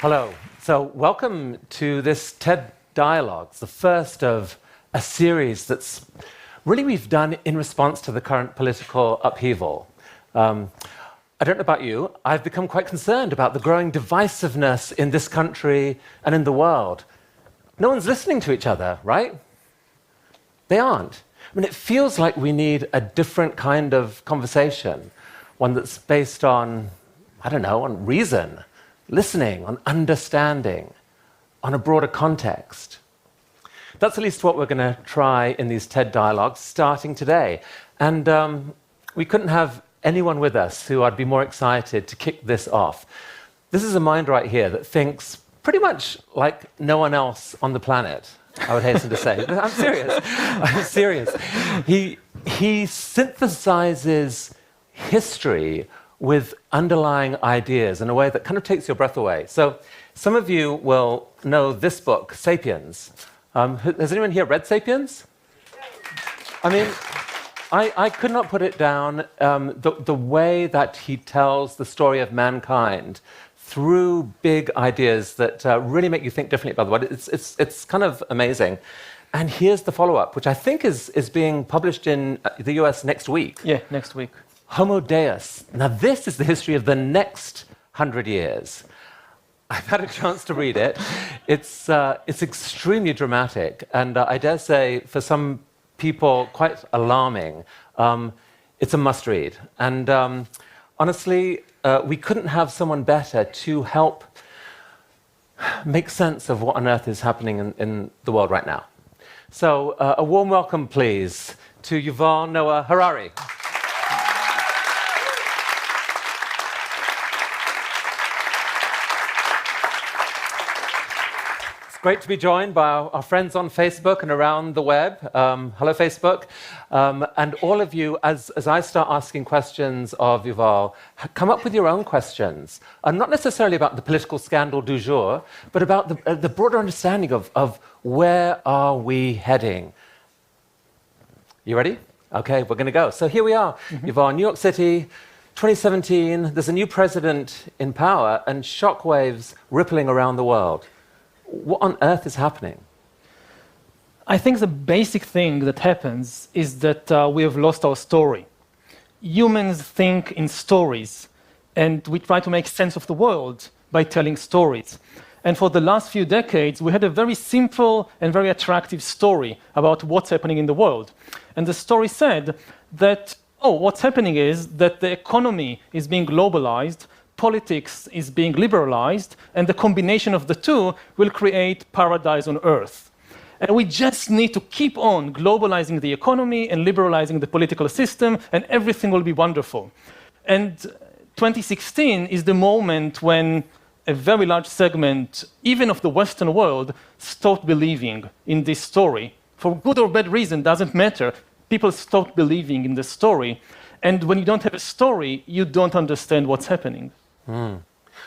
Hello. So welcome to this TED Dialogues, the first of a series that's really we've done in response to the current political upheaval. I don't know about you, I've become quite concerned about the growing divisiveness in this country and in the world. No one's listening to each other, right? They aren't. I mean, it feels like we need a different kind of conversation, one that's based on, I don't know, on reason, listening, on understanding, on a broader context. That's at least what we're going to try in these TED Dialogues starting today. And we couldn't have anyone with us who I'd be more excited to kick this off. This is a mind right here that thinks pretty much like no one else on the planet, I would hasten to say. I'm serious. I'm serious. He synthesizes history with underlying ideas in a way that kind of takes your breath away. So some of you will know this book, *Sapiens*. Has anyone here read *Sapiens*? I mean, I could not put it down. The way that he tells the story of mankind through big ideas that really make you think differently about the world, it's kind of amazing. And here's the follow-up, which I think is being published in the US next week. Yeah, next week. Homo Deus. Now, this is the history of the next 100 years. I've had a chance to read it. It's extremely dramatic, and I dare say, for some people, quite alarming. It's a must-read. And honestly, we couldn't have someone better to help make sense of what on earth is happening in the world right now. So, a warm welcome, please, to Yuval Noah Harari. Great to be joined by our friends on Facebook and around the web. Hello, Facebook. And all of you, as I start asking questions of Yuval, come up with your own questions. Not necessarily about the political scandal du jour, but about the broader understanding of where are we heading. You ready? Okay, we're going to go. So here we are, Yuval, New York City, 2017. There's a new president in power and shockwaves rippling around the world. What on earth is happening? I think the basic thing that happens is that we have lost our story. Humans think in stories, and we try to make sense of the world by telling stories. And for the last few decades, we had a very simple and very attractive story about what's happening in the world. And the story said that, what's happening is that the economy is being globalized, politics is being liberalized, and the combination of the two will create paradise on earth. And we just need to keep on globalizing the economy and liberalizing the political system, and everything will be wonderful. And 2016 is the moment when a very large segment, even of the Western world, stopped believing in this story. For good or bad reason, doesn't matter. People stopped believing in the story. And when you don't have a story, you don't understand what's happening. I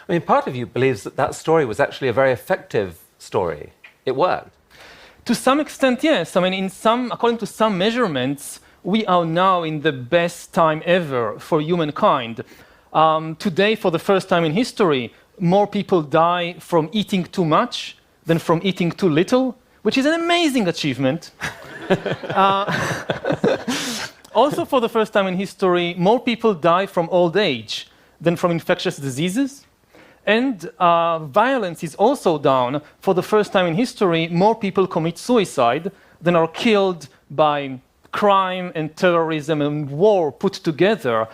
mean, part of you believes that story was actually a very effective story. It worked. To some extent, yes. I mean, according to some measurements, we are now in the best time ever for humankind. Today, for the first time in history, more people die from eating too much than from eating too little, which is an amazing achievement. Also, for the first time in history, more people die from old age than from infectious diseases. And violence is also down. For the first time in history, more people commit suicide than are killed by crime and terrorism and war put together.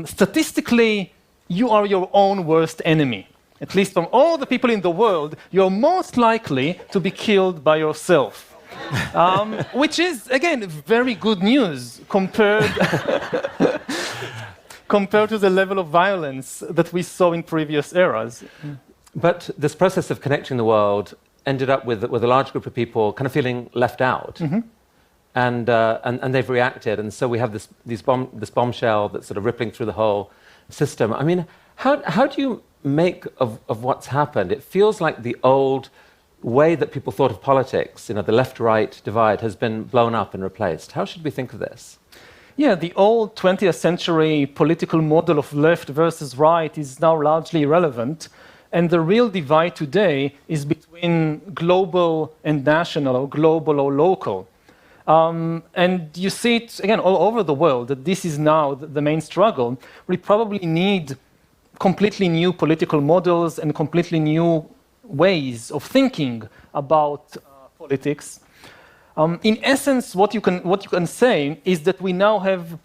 Statistically, you are your own worst enemy. At least from all the people in the world, you're most likely to be killed by yourself. Which is, again, very good news compared to the level of violence that we saw in previous eras. But this process of connecting the world ended up with a large group of people kind of feeling left out. And they've reacted. And so we have this bombshell that's sort of rippling through the whole system. I mean, how do you make of what's happened? It feels like the old way that people thought of politics, the left-right divide, has been blown up and replaced. How should we think of this? Yeah, the old 20th century political model of left versus right is now largely irrelevant. And the real divide today is between global and national, or global or local. And you see it, again, all over the world, that this is now the main struggle. We probably need completely new political models and completely new ways of thinking about politics. In essence, what you can say is that we now have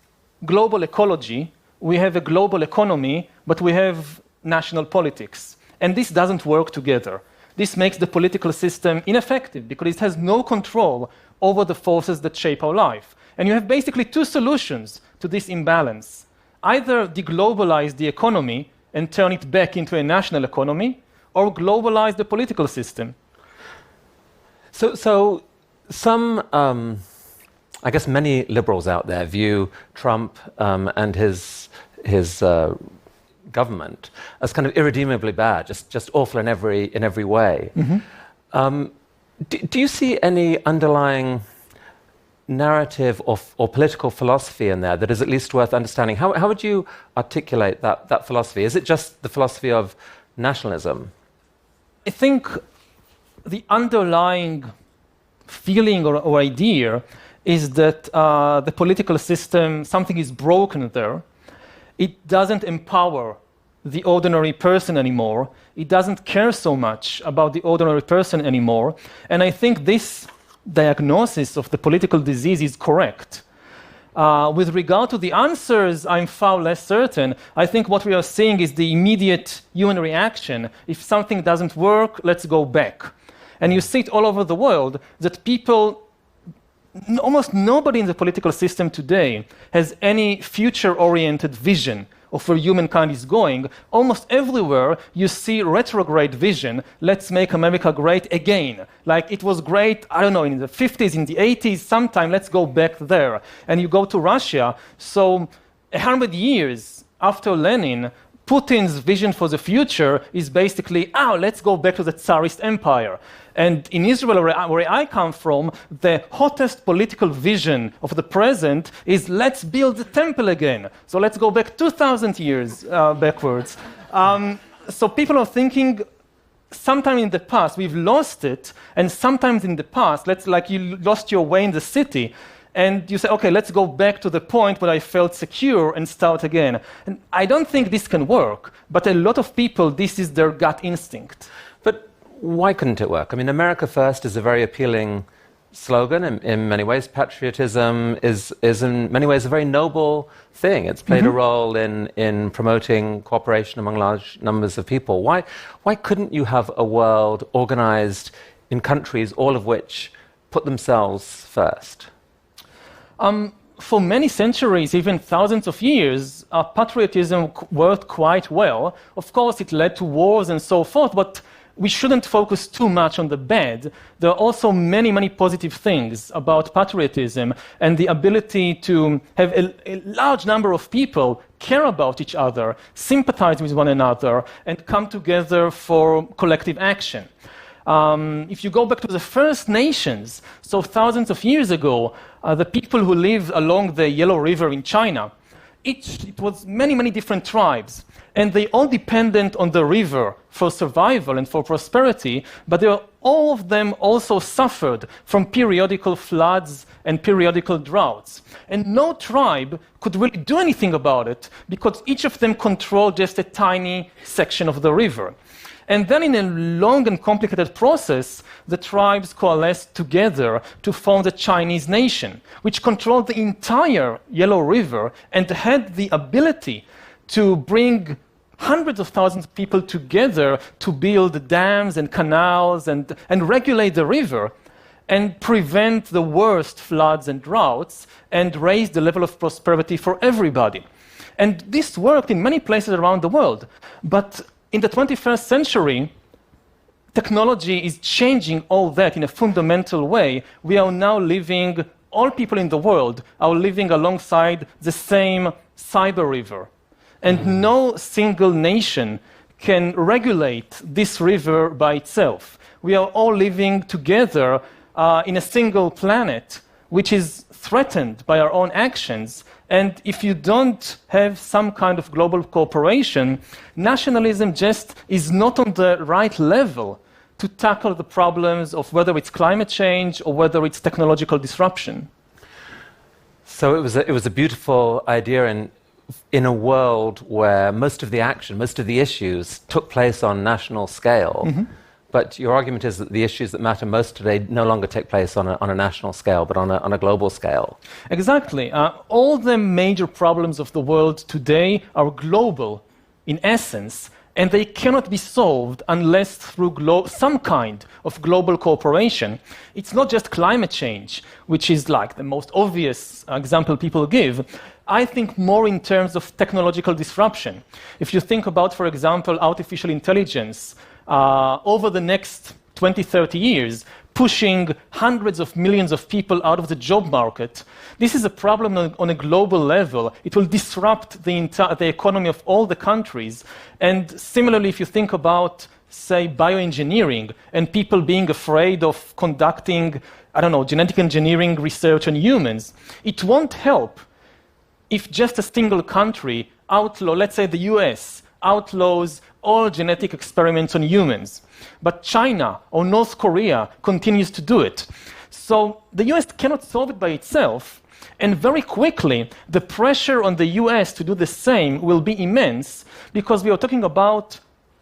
global ecology, we have a global economy, but we have national politics. And this doesn't work together. This makes the political system ineffective because it has no control over the forces that shape our life. And you have basically two solutions to this imbalance. Either deglobalize the economy and turn it back into a national economy, or globalize the political system. So some, I guess many liberals out there view Trump and his government as kind of irredeemably bad, just awful in every way. Mm-hmm. Do you see any underlying narrative or political philosophy in there that is at least worth understanding? How would you articulate that philosophy? Is it just the philosophy of nationalism? I think the underlying feeling or idea is that the political system, something is broken there. It doesn't empower the ordinary person anymore. It doesn't care so much about the ordinary person anymore. And I think this diagnosis of the political disease is correct. With regard to the answers, I'm far less certain. I think what we are seeing is the immediate human reaction. If something doesn't work, let's go back. And you see it all over the world that people, almost nobody in the political system today has any future-oriented vision of where humankind is going. Almost everywhere you see retrograde vision. Let's make America great again. Like it was great, I don't know, in the 50s, in the 80s, sometime, let's go back there. And you go to Russia, so 100 years after Lenin, Putin's vision for the future is basically, let's go back to the Tsarist empire. And in Israel, where I come from, the hottest political vision of the present is let's build the temple again. So let's go back 2,000 years backwards. So people are thinking, sometime in the past, we've lost it, and sometimes in the past, like you lost your way in the city, and you say, okay, let's go back to the point where I felt secure and start again. And I don't think this can work, but a lot of people, this is their gut instinct. But why couldn't it work? I mean, America First is a very appealing slogan in many ways. Patriotism is in many ways a very noble thing. It's played a role in promoting cooperation among large numbers of people. Why couldn't you have a world organized in countries, all of which put themselves first? For many centuries, even thousands of years, patriotism worked quite well. Of course, it led to wars and so forth, but we shouldn't focus too much on the bad. There are also many, many positive things about patriotism and the ability to have a large number of people care about each other, sympathize with one another, and come together for collective action. If you go back to the First Nations, so thousands of years ago, the people who lived along the Yellow River in China, it was many, many different tribes, and they all depended on the river for survival and for prosperity, but all of them also suffered from periodical floods and periodical droughts. And no tribe could really do anything about it because each of them controlled just a tiny section of the river. And then in a long and complicated process, the tribes coalesced together to form the Chinese nation, which controlled the entire Yellow River and had the ability to bring hundreds of thousands of people together to build dams and canals and regulate the river and prevent the worst floods and droughts and raise the level of prosperity for everybody. And this worked in many places around the world. But in the 21st century, technology is changing all that in a fundamental way. We are now living, all people in the world are living alongside the same cyber river. And no single nation can regulate this river by itself. We are all living together in a single planet, which is threatened by our own actions. And if you don't have some kind of global cooperation, nationalism just is not on the right level to tackle the problems of whether it's climate change or whether it's technological disruption. So it was a beautiful idea in a world where most of the action, most of the issues took place on national scale. Mm-hmm. But your argument is that the issues that matter most today no longer take place on a national scale, but on a global scale. Exactly. All the major problems of the world today are global in essence, and they cannot be solved unless through some kind of global cooperation. It's not just climate change, which is like the most obvious example people give. I think more in terms of technological disruption. If you think about, for example, artificial intelligence, over the next 20, 30 years, pushing hundreds of millions of people out of the job market, this is a problem on a global level. It will disrupt the economy of all the countries. And similarly, if you think about, say, bioengineering and people being afraid of conducting, genetic engineering research on humans, it won't help if just a single country let's say the US, outlaws all genetic experiments on humans. But China or North Korea continues to do it. So the US cannot solve it by itself, and very quickly the pressure on the US to do the same will be immense, because we are talking about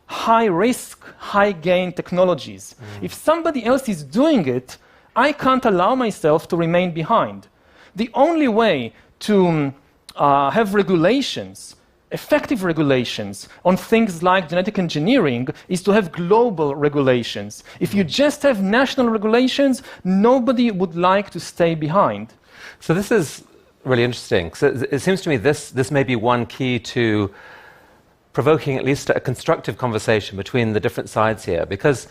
high-risk, high-gain technologies. If somebody else is doing it, I can't allow myself to remain behind. The only way to have regulations, effective regulations on things like genetic engineering, is to have global regulations. If you just have national regulations, nobody would like to stay behind. So this is really interesting. So it seems to me this may be one key to provoking at least a constructive conversation between the different sides here, because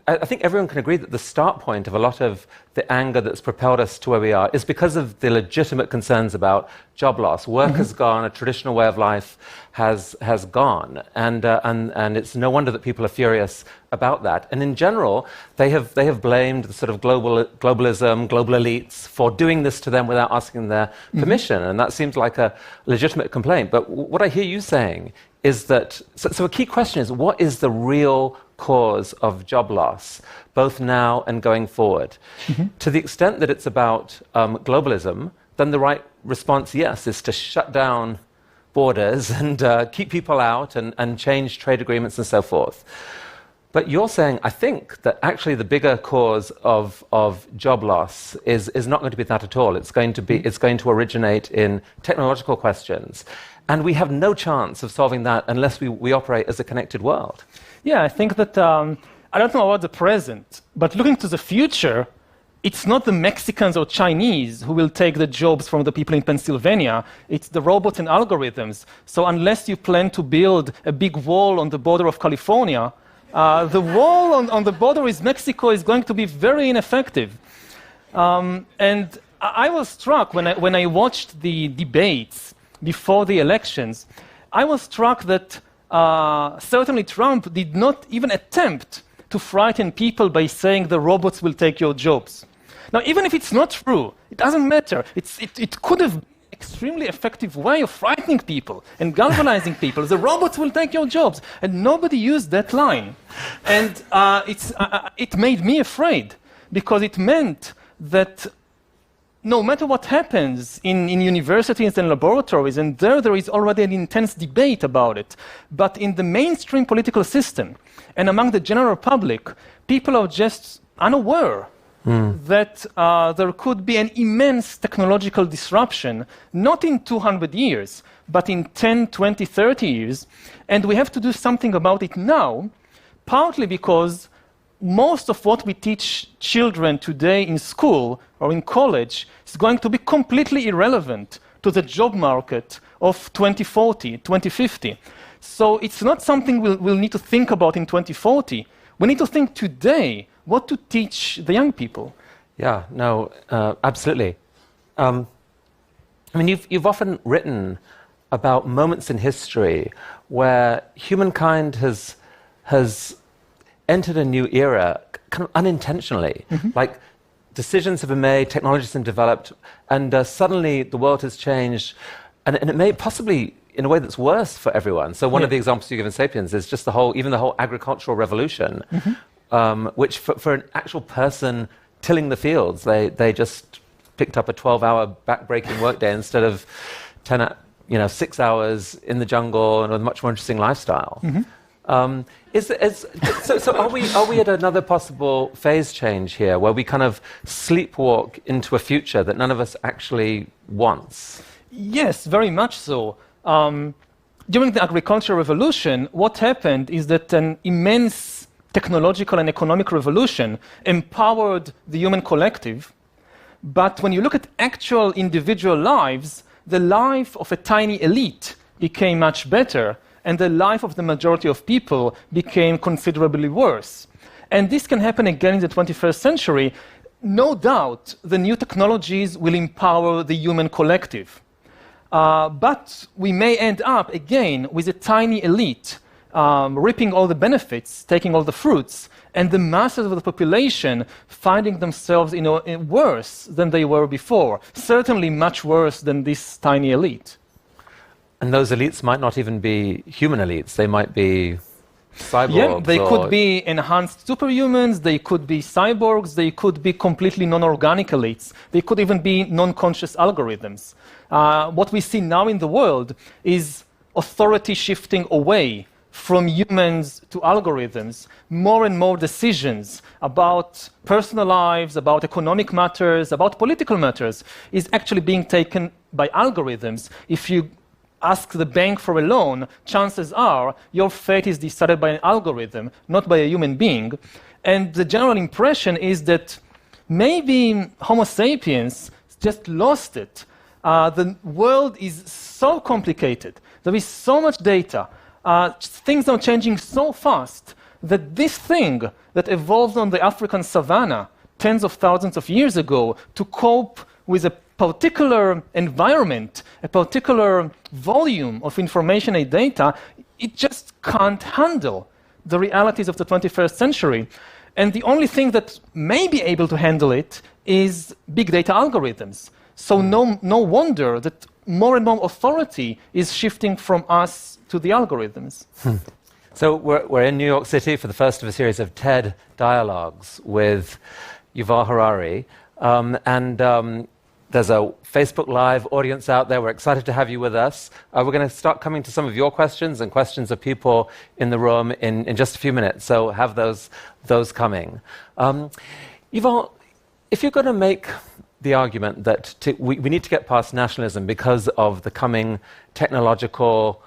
I think everyone can agree that the start point of a lot of the anger that's propelled us to where we are is because of the legitimate concerns about job loss. Work has gone, a traditional way of life has gone, and it's no wonder that people are furious about that. And in general, they have blamed the sort of globalism, global elites for doing this to them without asking their permission, and that seems like a legitimate complaint. But what I hear you saying is that, so a key question is, what is the real cause of job loss, both now and going forward? To the extent that it's about globalism, then the right response, yes, is to shut down borders and keep people out and change trade agreements and so forth. But you're saying, I think, that actually the bigger cause of job loss is not going to be that at all. It's going to originate in technological questions. And we have no chance of solving that unless we operate as a connected world. Yeah, I think that, I don't know about the present, but looking to the future, it's not the Mexicans or Chinese who will take the jobs from the people in Pennsylvania. It's the robots and algorithms. So unless you plan to build a big wall on the border of California, the wall on the border with Mexico is going to be very ineffective. And I was struck when I watched the debates before the elections. I was struck that certainly Trump did not even attempt to frighten people by saying the robots will take your jobs. Now, even if it's not true, it doesn't matter. It could have been an extremely effective way of frightening people and galvanizing people. The robots will take your jobs. And nobody used that line. And it made me afraid, because it meant that no matter what happens in universities and laboratories, and there is already an intense debate about it, but in the mainstream political system and among the general public, people are just unaware that there could be an immense technological disruption, not in 200 years, but in 10, 20, 30 years. And we have to do something about it now, partly because most of what we teach children today in school or in college is going to be completely irrelevant to the job market of 2040, 2050. So it's not something we'll need to think about in 2040. We need to think today what to teach the young people. Yeah, no, absolutely. I mean, you've often written about moments in history where humankind has entered a new era kind of unintentionally. Like decisions have been made, technologies have developed, and suddenly the world has changed, and it may possibly in a way that's worse for everyone. So one of the examples you give in *Sapiens* is just the whole agricultural revolution, which for an actual person tilling the fields, they just picked up a 12-hour back-breaking workday instead of 6 hours in the jungle and a much more interesting lifestyle. So are we at another possible phase change here, where we kind of sleepwalk into a future that none of us actually wants? Yes, very much so. During the agricultural revolution, what happened is that an immense technological and economic revolution empowered the human collective. But when you look at actual individual lives, the life of a tiny elite became much better, and the life of the majority of people became considerably worse. And this can happen again in the 21st century. No doubt, the new technologies will empower the human collective. But we may end up, again, with a tiny elite reaping all the benefits, taking all the fruits, and the masses of the population finding themselves worse than they were before, certainly much worse than this tiny elite. And those elites might not even be human elites. They might be cyborgs. Yeah, they could be enhanced superhumans, they could be cyborgs, they could be completely non-organic elites, they could even be non-conscious algorithms. What we see now in the world is authority shifting away from humans to algorithms. More and more decisions about personal lives, about economic matters, about political matters is actually being taken by algorithms. If you ask the bank for a loan, chances are your fate is decided by an algorithm, not by a human being. And the general impression is that maybe Homo sapiens just lost it. The world is so complicated. There is so much data. Things are changing so fast that this thing that evolved on the African savannah tens of thousands of years ago to cope with a particular environment, a particular volume of information and data, it just can't handle the realities of the 21st century. And the only thing that may be able to handle it is big data algorithms. So no wonder that more and more authority is shifting from us to the algorithms. So we're in New York City for the first of a series of TED dialogues with Yuval Harari. There's a Facebook Live audience out there. We're excited to have you with us. We're going to start coming to some of your questions and questions of people in the room in just a few minutes. So have those coming. Yuval, if you're going to make the argument that we need to get past nationalism because of the coming technological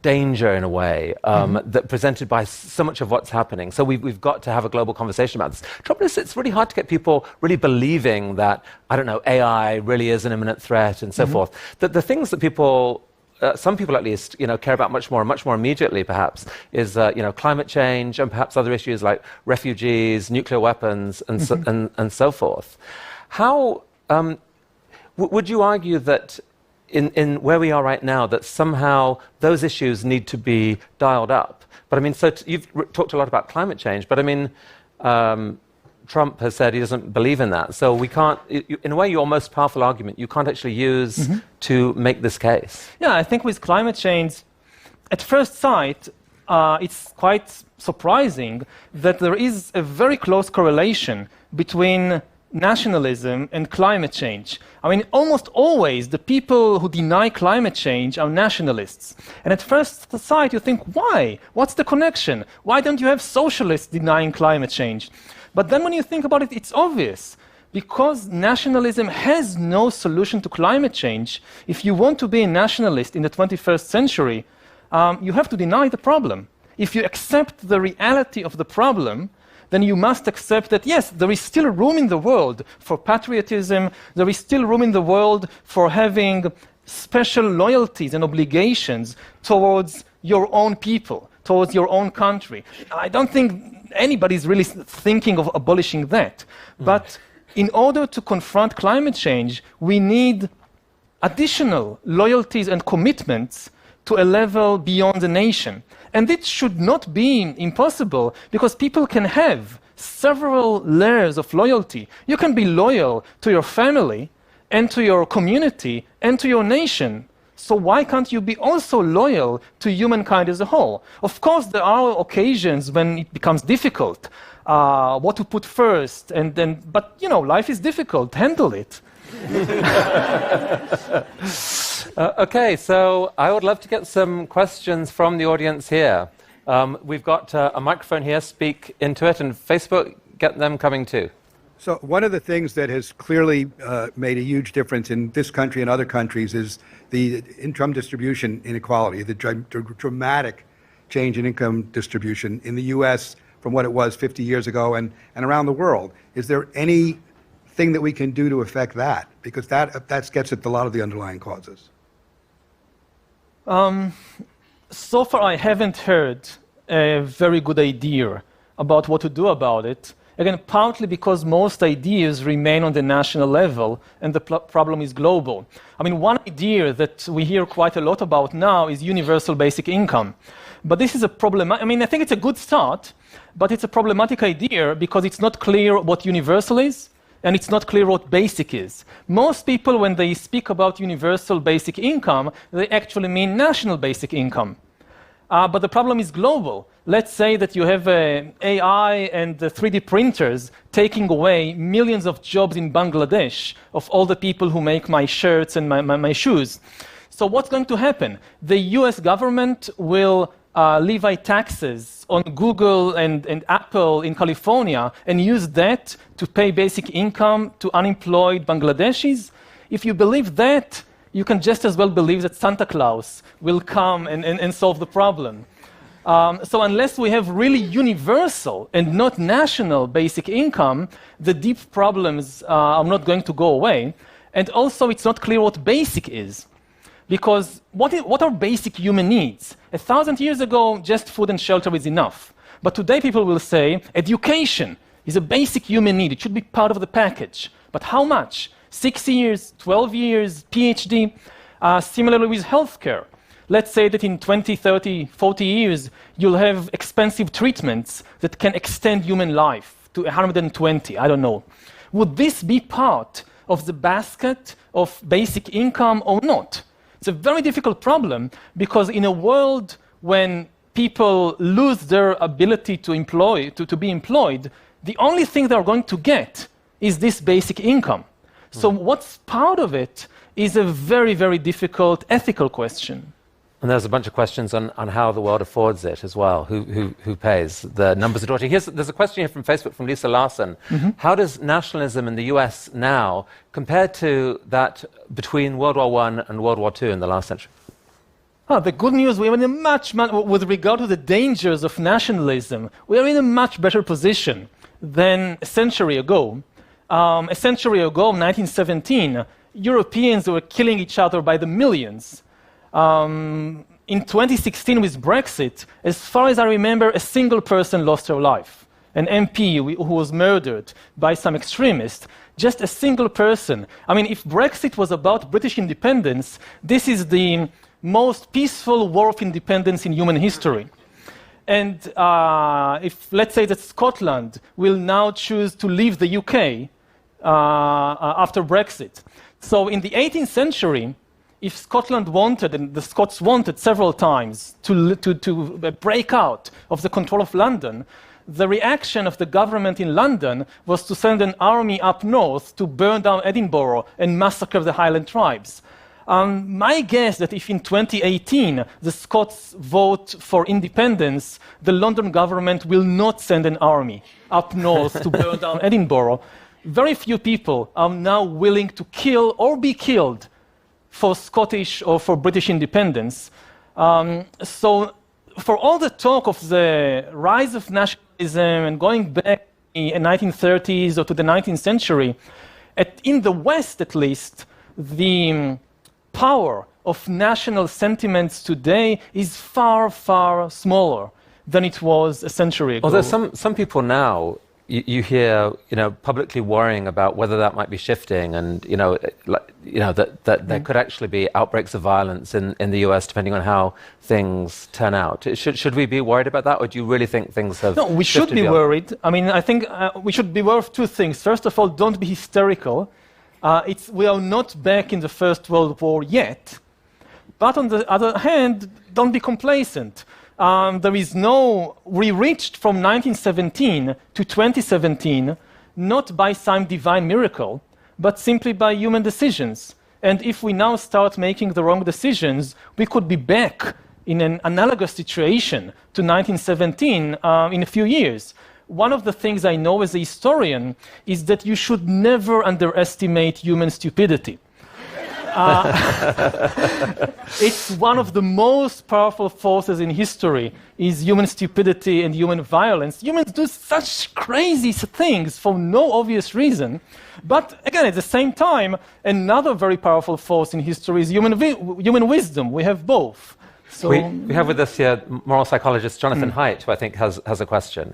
danger, in a way, that presented by so much of what's happening. So we've got to have a global conversation about this. Trouble is, it's really hard to get people really believing that, I don't know, AI really is an imminent threat and so forth. That the things that people, some people at least, care about much more immediately, perhaps, is climate change and perhaps other issues like refugees, nuclear weapons, and so forth. How would you argue that in where we are right now, that somehow those issues need to be dialed up? But I mean, so you've talked a lot about climate change, but I mean, Trump has said he doesn't believe in that. So we can't, in a way, your most powerful argument, you can't actually use to make this case. Yeah, I think with climate change, at first sight, it's quite surprising that there is a very close correlation between nationalism and climate change. I mean, almost always the people who deny climate change are nationalists. And at first sight, you think, why? What's the connection? Why don't you have socialists denying climate change? But then when you think about it, it's obvious. Because nationalism has no solution to climate change, if you want to be a nationalist in the 21st century, you have to deny the problem. If you accept the reality of the problem, then you must accept that, yes, there is still room in the world for patriotism, there is still room in the world for having special loyalties and obligations towards your own people, towards your own country. I don't think anybody's really thinking of abolishing that. But in order to confront climate change, we need additional loyalties and commitments to a level beyond the nation. And it should not be impossible, because people can have several layers of loyalty. You can be loyal to your family, and to your community, and to your nation. So why can't you be also loyal to humankind as a whole? Of course, there are occasions when it becomes difficult, what to put first, but you know, life is difficult, handle it. Okay, so I would love to get some questions from the audience here. We've got a microphone here, speak into it, and Facebook, get them coming too. So one of the things that has clearly made a huge difference in this country and other countries is the income distribution inequality, the dramatic change in income distribution in the U.S. from what it was 50 years ago and around the world. Is there anything that we can do to affect that? Because that gets at a lot of the underlying causes. So far, I haven't heard a very good idea about what to do about it. Again, partly because most ideas remain on the national level and the problem is global. I mean, one idea that we hear quite a lot about now is universal basic income. But this is a problem. I mean, I think it's a good start, but it's a problematic idea because it's not clear what universal is, and it's not clear what basic is. Most people, when they speak about universal basic income, they actually mean national basic income. But the problem is global. Let's say that you have AI and 3D printers taking away millions of jobs in Bangladesh of all the people who make my shirts and my shoes. So what's going to happen? The US government will levy taxes on Google and Apple in California and use that to pay basic income to unemployed Bangladeshis. If you believe that, you can just as well believe that Santa Claus will come and solve the problem. So unless we have really universal and not national basic income, the deep problems are not going to go away. And also, it's not clear what basic is. Because what are basic human needs? 1,000 years ago, just food and shelter is enough. But today, people will say education is a basic human need. It should be part of the package. But how much? 6 years, 12 years, PhD. Similarly with healthcare. Let's say that in 20, 30, 40 years, you'll have expensive treatments that can extend human life to 120, I don't know. Would this be part of the basket of basic income or not? It's a very difficult problem because in a world when people lose their ability to be employed, the only thing they're going to get is this basic income. So what's part of it is a very, very difficult ethical question. And there's a bunch of questions on how the world affords it as well, who pays. The numbers are daunting. There's a question here from Facebook from Lisa Larson. How does nationalism in the US now compare to that between World War I and World War II in the last century? The good news, we are in a much, with regard to the dangers of nationalism, we are in a much better position than a century ago. A century ago, 1917, Europeans were killing each other by the millions. In 2016 with Brexit, as far as I remember, a single person lost her life. An MP who was murdered by some extremist. Just a single person. I mean, if Brexit was about British independence, this is the most peaceful war of independence in human history. And if, let's say that Scotland will now choose to leave the UK after Brexit. So in the 18th century, if Scotland wanted, and the Scots wanted several times to break out of the control of London, the reaction of the government in London was to send an army up north to burn down Edinburgh and massacre the Highland tribes. My guess that if in 2018 the Scots vote for independence, the London government will not send an army up north to burn down Edinburgh. Very few people are now willing to kill or be killed for Scottish or for British independence. So for all the talk of the rise of nationalism and going back in the 1930s or to the 19th century, in the West at least, the power of national sentiments today is far, far smaller than it was a century ago. Although some people now you hear, publicly worrying about whether that might be shifting, and that there could actually be outbreaks of violence in the US depending on how things turn out. Should we be worried about that, or do you really think things have? No, we should be worried. I mean, I think we should be worried of two things. First of all, don't be hysterical. We are not back in the First World War yet. But on the other hand, don't be complacent. We reached from 1917 to 2017 not by some divine miracle, but simply by human decisions. And if we now start making the wrong decisions, we could be back in an analogous situation to 1917 in a few years. One of the things I know as a historian is that you should never underestimate human stupidity. It's one of the most powerful forces in history, is human stupidity and human violence. Humans do such crazy things for no obvious reason. But again, at the same time, another very powerful force in history is human wisdom. We have both. So we have with us here moral psychologist Jonathan Haidt, who I think has a question.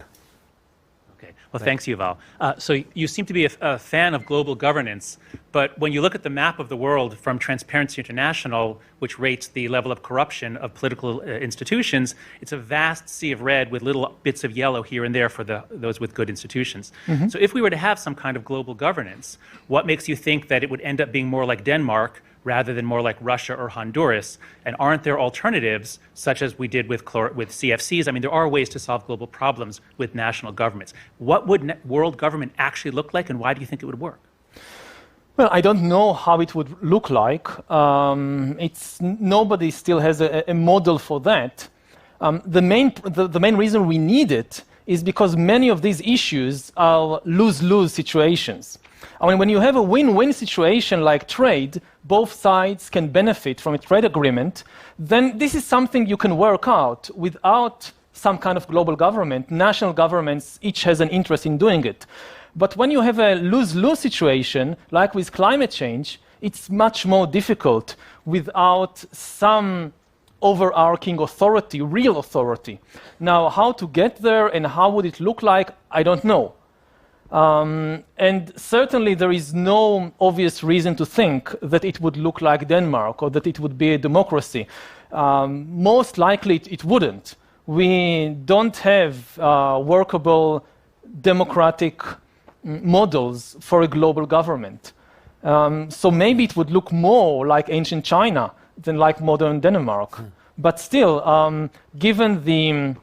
Well, thanks, Yuval. So you seem to be a fan of global governance, but when you look at the map of the world from Transparency International, which rates the level of corruption of political institutions, it's a vast sea of red with little bits of yellow here and there for those with good institutions. So if we were to have some kind of global governance, what makes you think that it would end up being more like Denmark rather than more like Russia or Honduras? And aren't there alternatives, such as we did with CFCs? I mean, there are ways to solve global problems with national governments. What would world government actually look like, and why do you think it would work? Well, I don't know how it would look like. Nobody still has a model for that. The main reason we need it is because many of these issues are lose-lose situations. I mean, when you have a win-win situation like trade, both sides can benefit from a trade agreement, then this is something you can work out without some kind of global government. National governments each has an interest in doing it. But when you have a lose-lose situation, like with climate change, it's much more difficult without some overarching authority, real authority. Now, how to get there and how would it look like, I don't know. And certainly there is no obvious reason to think that it would look like Denmark or that it would be a democracy. Most likely it wouldn't. We don't have workable democratic models for a global government. So maybe it would look more like ancient China than like modern Denmark. But still, given the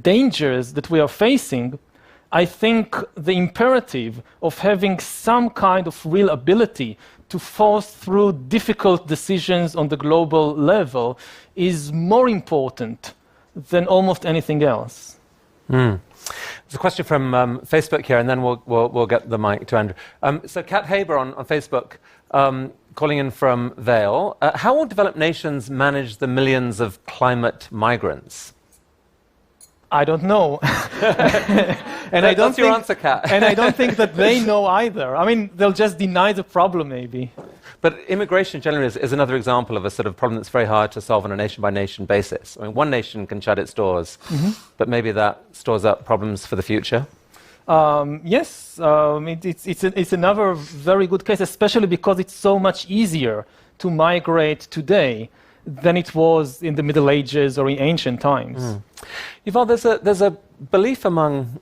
dangers that we are facing, I think the imperative of having some kind of real ability to force through difficult decisions on the global level is more important than almost anything else. There's a question from Facebook here, and then we'll get the mic to Andrew. So Kat Haber on Facebook, calling in from Vale. How will developed nations manage the millions of climate migrants? I don't know. And that's your answer, Kat. And I don't think that they know either. I mean, they'll just deny the problem, maybe. But immigration generally is another example of a sort of problem that's very hard to solve on a nation-by-nation basis. I mean, one nation can shut its doors, but maybe that stores up problems for the future. Yes, it's another very good case, especially because it's so much easier to migrate today than it was in the Middle Ages or in ancient times. Yuval, there's a belief among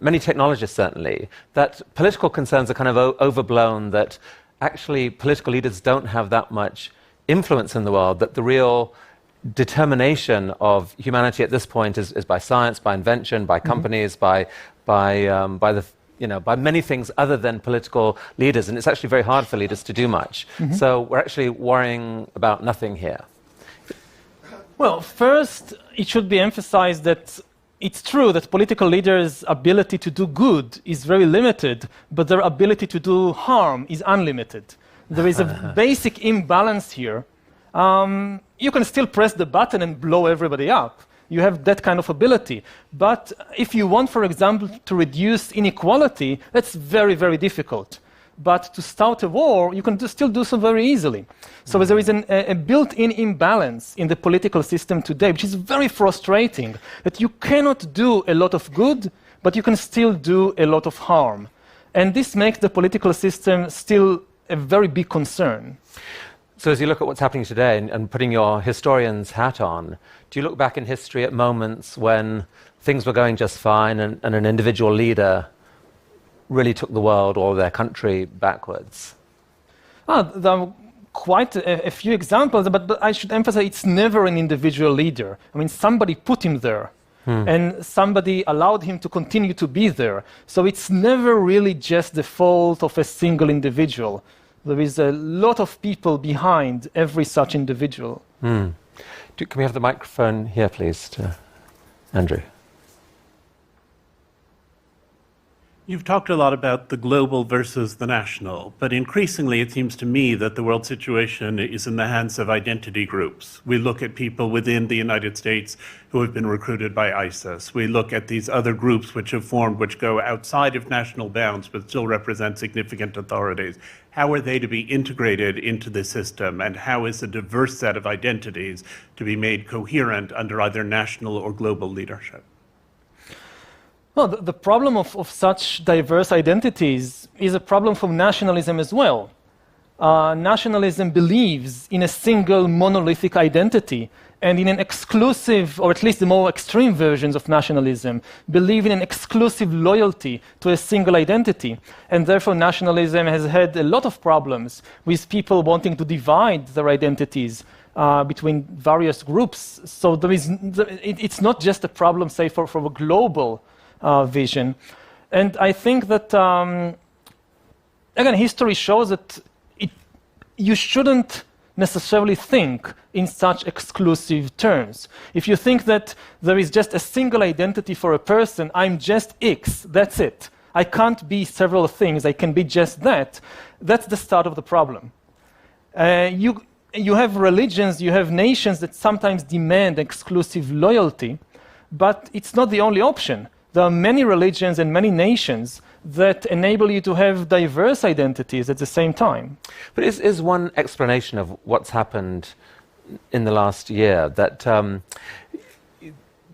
many technologists, certainly, that political concerns are kind of overblown, that actually political leaders don't have that much influence in the world, that the real determination of humanity at this point is by science, by invention, by companies, by many things other than political leaders, and it's actually very hard for leaders to do much. So we're actually worrying about nothing here. Well, first, it should be emphasized that it's true that political leaders' ability to do good is very limited, but their ability to do harm is unlimited. There is a basic imbalance here. You can still press the button and blow everybody up. You have that kind of ability. But if you want, for example, to reduce inequality, that's very, very difficult. But to start a war, you can still do so very easily. So there is a built-in imbalance in the political system today, which is very frustrating, that you cannot do a lot of good, but you can still do a lot of harm. And this makes the political system still a very big concern. So as you look at what's happening today and putting your historian's hat on, do you look back in history at moments when things were going just fine and an individual leader really took the world or their country backwards? There are quite a few examples, but I should emphasize it's never an individual leader. I mean, somebody put him there, and somebody allowed him to continue to be there. So it's never really just the fault of a single individual. There is a lot of people behind every such individual. Can we have the microphone here, please, to Andrew? You've talked a lot about the global versus the national, but increasingly it seems to me that the world situation is in the hands of identity groups. We look at people within the United States who have been recruited by ISIS. We look at these other groups which have formed, which go outside of national bounds but still represent significant authorities. How are they to be integrated into the system, and how is a diverse set of identities to be made coherent under either national or global leadership? Well, the problem of such diverse identities is a problem for nationalism as well. Nationalism believes in a single monolithic identity, and in an exclusive, or at least the more extreme versions of nationalism, believe in an exclusive loyalty to a single identity. And therefore nationalism has had a lot of problems with people wanting to divide their identities between various groups. So it's not just a problem, say, for a global vision. And I think that, again, history shows that you shouldn't necessarily think in such exclusive terms. If you think that there is just a single identity for a person, I'm just X, that's it. I can't be several things, I can be just that. That's the start of the problem. You have religions, you have nations that sometimes demand exclusive loyalty, but it's not the only option. There are many religions and many nations that enable you to have diverse identities at the same time. But is one explanation of what's happened in the last year that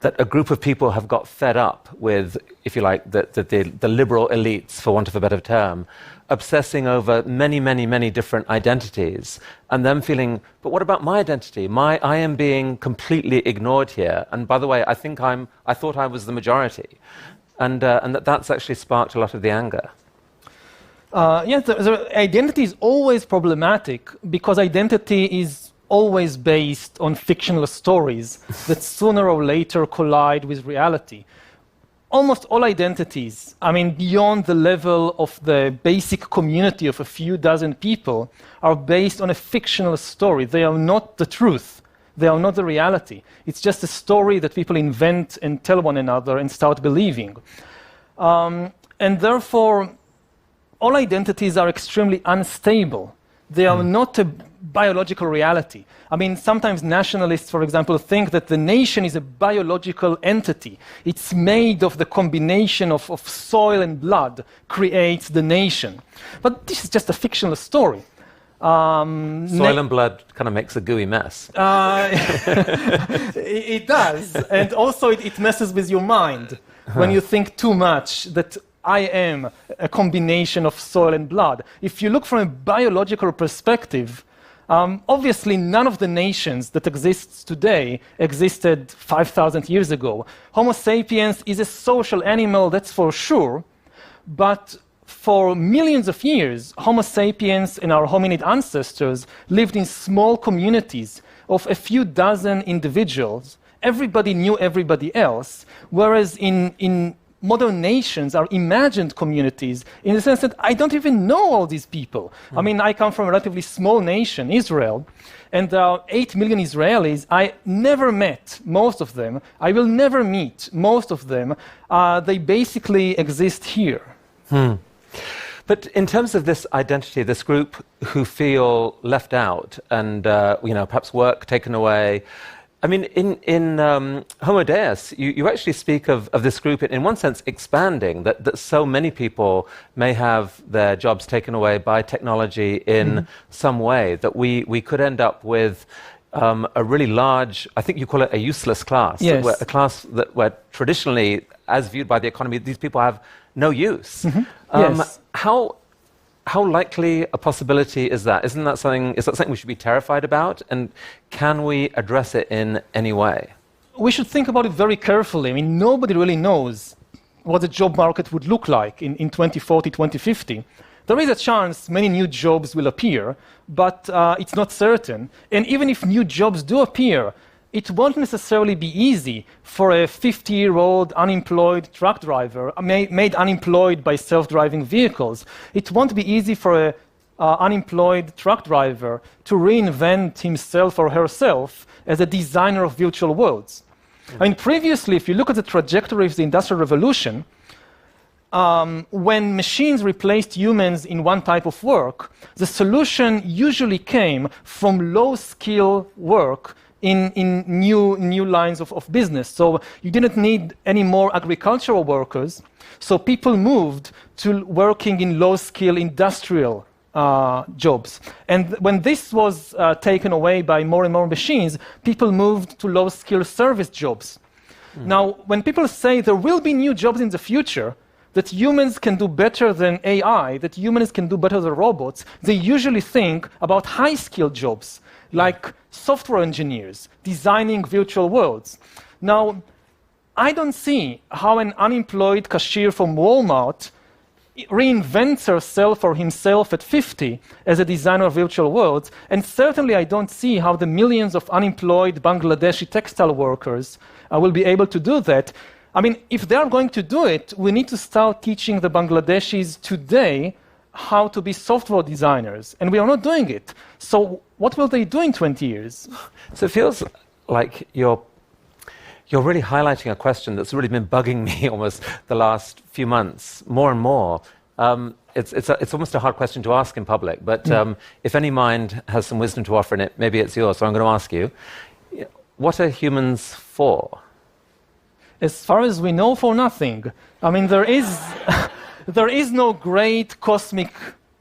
that a group of people have got fed up with, if you like, the liberal elites, for want of a better term, obsessing over many different identities, and them feeling, but what about my identity? I am being completely ignored here. And by the way, I thought I was the majority, and that's actually sparked a lot of the anger. Yes, the identity is always problematic because identity is always based on fictional stories that sooner or later collide with reality. Almost all identities, I mean, beyond the level of the basic community of a few dozen people, are based on a fictional story. They are not the truth. They are not the reality. It's just a story that people invent and tell one another and start believing. And therefore, all identities are extremely unstable. They are not a biological reality. I mean, sometimes nationalists, for example, think that the nation is a biological entity. It's made of the combination of soil and blood creates the nation. But this is just a fictional story. Soil and blood kind of makes a gooey mess. It does. And also it messes with your mind when you think too much that I am a combination of soil and blood. If you look from a biological perspective, obviously none of the nations that exist today existed 5,000 years ago. Homo sapiens is a social animal, that's for sure, but for millions of years, Homo sapiens and our hominid ancestors lived in small communities of a few dozen individuals. Everybody knew everybody else, whereas in modern nations are imagined communities in the sense that I don't even know all these people. I mean, I come from a relatively small nation, Israel, and there are 8 million Israelis. I never met most of them. I will never meet most of them. They basically exist here. But in terms of this identity, this group who feel left out and perhaps work taken away, I mean, in Homo Deus, you actually speak of this group, in one sense, expanding, that so many people may have their jobs taken away by technology in some way, that we could end up with a really large, I think you call it a useless class, yes. A class where traditionally as viewed by the economy, these people have no use. Yes. How likely a possibility is that? Is that something we should be terrified about? And can we address it in any way? We should think about it very carefully. I mean, nobody really knows what the job market would look like in 2040, 2050. There is a chance many new jobs will appear, but it's not certain. And even if new jobs do appear, it won't necessarily be easy for a 50-year-old unemployed truck driver, made unemployed by self-driving vehicles. It won't be easy for an unemployed truck driver to reinvent himself or herself as a designer of virtual worlds. I mean, previously, if you look at the trajectory of the Industrial Revolution, when machines replaced humans in one type of work, the solution usually came from low-skill work in new lines of business. So you didn't need any more agricultural workers, so people moved to working in low-skill industrial jobs. And when this was taken away by more and more machines, people moved to low-skill service jobs. Now, when people say there will be new jobs in the future, that humans can do better than AI, that humans can do better than robots, they usually think about high-skilled jobs, like software engineers, designing virtual worlds. Now, I don't see how an unemployed cashier from Walmart reinvents herself or himself at 50 as a designer of virtual worlds, and certainly I don't see how the millions of unemployed Bangladeshi textile workers will be able to do that. I mean, if they are going to do it, we need to start teaching the Bangladeshis today how to be software designers, and we are not doing it. So what will they do in 20 years? So it feels like you're really highlighting a question that's really been bugging me almost the last few months, more and more. It's almost a hard question to ask in public, but if any mind has some wisdom to offer in it, maybe it's yours. So I'm going to ask you, what are humans for? As far as we know, for nothing. I mean, there is no great cosmic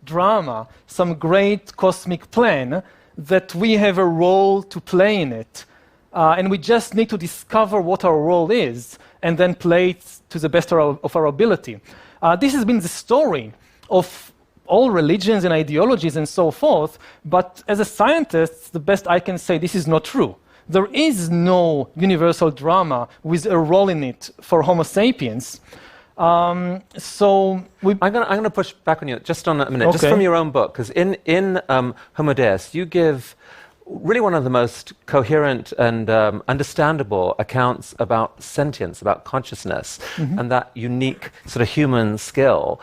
drama, some great cosmic plan that we have a role to play in it. And we just need to discover what our role is and then play it to the best of our ability. This has been the story of all religions and ideologies and so forth, but as a scientist, the best I can say, this is not true. There is no universal drama with a role in it for Homo sapiens. I'm going to push back on you just on a minute, Okay. just from your own book, because in Homo Deus, you give really one of the most coherent and understandable accounts about sentience, about consciousness, and that unique sort of human skill.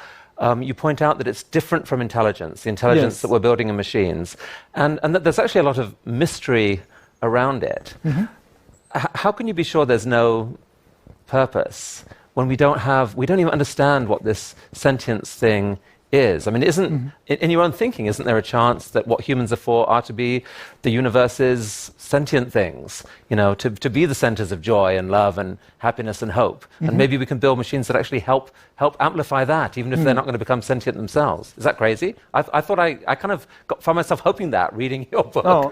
You point out that it's different from intelligence, the intelligence Yes. that we're building in machines, and that there's actually a lot of mystery around it. How can you be sure there's no purpose when we don't even understand what this sentience thing is? I mean, in your own thinking, isn't there a chance that what humans are for are to be the universe's sentient things, to be the centers of joy and love and happiness and hope? And maybe we can build machines that actually help amplify that, even if they're not going to become sentient themselves. Is that found myself hoping that, reading your book. Oh.